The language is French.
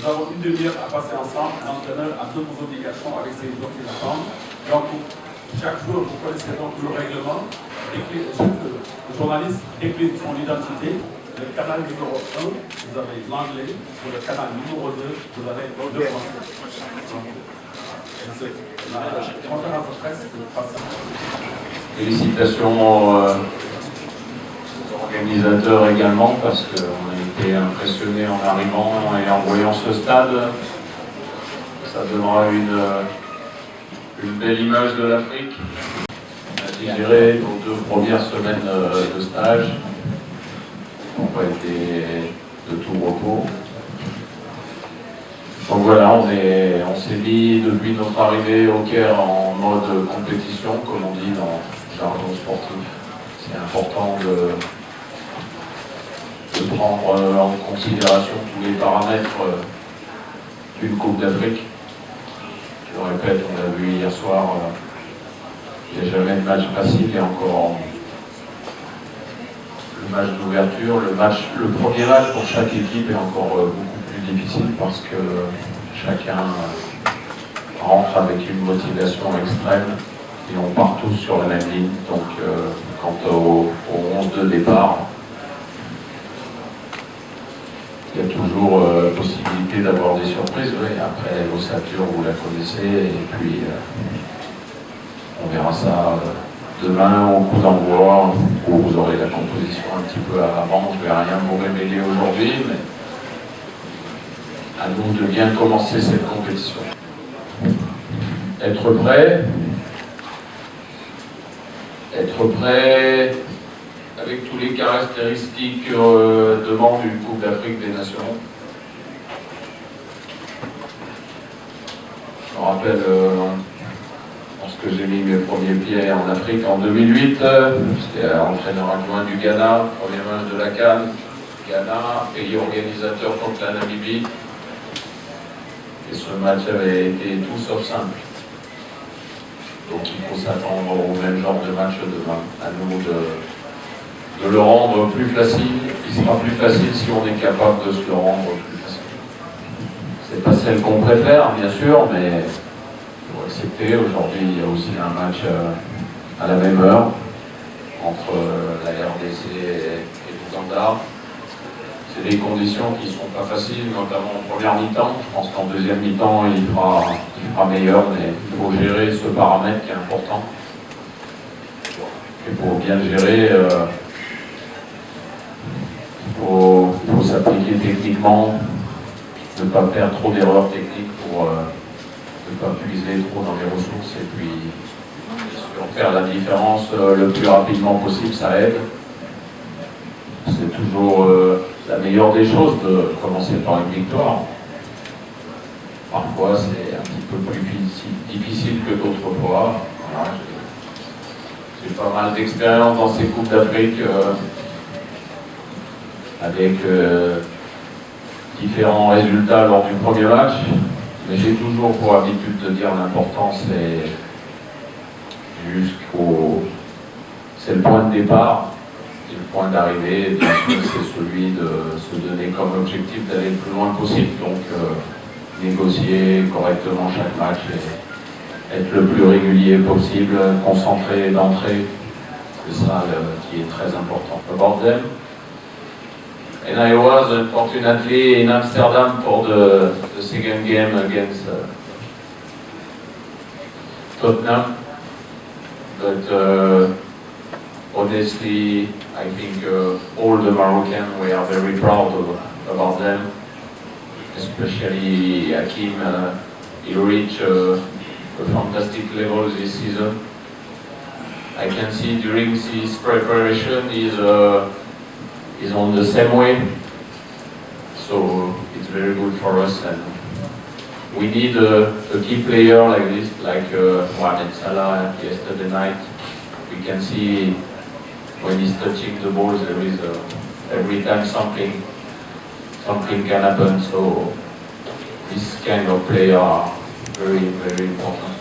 avons une demi-heure à passer ensemble. L'entraîneur a toutes vos obligations avec ses joueurs qui l'attendent. Donc, chaque jour, vous connaissez donc le règlement. Le journaliste décline son identité. Le canal numéro 1, vous avez l'anglais. Sur le canal numéro 2, vous avez le français. La conférence de presse, félicitations aux organisateurs également, parce qu'on a été impressionnés en arrivant et en voyant ce stade. Ça donnera une belle image de l'Afrique. On a digéré nos 2 premières semaines de stage, qui n'ont pas été de tout repos. Donc voilà, on s'est mis depuis notre arrivée au Caire en mode compétition, comme on dit dans le jargon sportif. C'est important de prendre en considération tous les paramètres d'une Coupe d'Afrique. Je le répète, on l'a vu hier soir, il n'y a jamais de match facile, et encore le match d'ouverture, le premier match pour chaque équipe est encore beaucoup plus difficile parce que chacun rentre avec une motivation extrême et on part tous sur la même ligne. Donc quant au 11 de départ, il y a toujours possibilité d'avoir des surprises. Oui, après l'ossature, vous la connaissez, et puis on verra ça demain au coup d'envoi, où vous aurez la composition un petit peu avant. Je ne vais rien vous révéler aujourd'hui, mais à nous de bien commencer cette compétition. Être prêt avec toutes les caractéristiques que demande une Coupe d'Afrique des Nations. Je me rappelle lorsque j'ai mis mes premiers pieds en Afrique en 2008, j'étais entraîneur adjoint du Ghana, premier match de la CAN. Ghana, pays organisateur contre la Namibie. Et ce match avait été tout sauf simple. Donc il faut s'attendre au même genre de match demain. À nous de le rendre plus facile. Il sera plus facile si on est capable de se le rendre plus facile. C'est pas celle qu'on préfère, bien sûr, mais il faut accepter. Aujourd'hui, il y a aussi un match à la même heure entre la RDC et l'Ouganda. C'est des conditions qui ne sont pas faciles, notamment en première mi-temps. Je pense qu'en deuxième mi-temps, il fera meilleur, mais il faut gérer ce paramètre qui est important. Et pour bien le gérer, il faut s'appliquer techniquement, ne pas faire trop d'erreurs techniques pour ne pas puiser trop dans les ressources, et puis faire la différence le plus rapidement possible, ça aide. C'est toujours la meilleure des choses de commencer par une victoire. Parfois c'est un petit peu plus difficile que d'autres fois. Voilà, j'ai pas mal d'expérience dans ces Coupes d'Afrique avec différents résultats lors du premier match, mais j'ai toujours pour habitude de dire l'important c'est le point de départ. Et le point d'arrivée, bien sûr, c'est celui de se donner comme objectif d'aller le plus loin possible. Donc, négocier correctement chaque match et être le plus régulier possible, concentré d'entrée. C'est ça qui est très important. About them. And I was unfortunately in Amsterdam for the second game against Tottenham. But honestly, I think all the Moroccans, we are very proud about them, especially Hakim. He reached a fantastic level this season. I can see during his preparation he's on the same way, so it's very good for us, and we need a key player like this, like Mohamed Salah yesterday night. We can see when he's touching the balls, there is every time something can happen. So this kind of player are very, very important.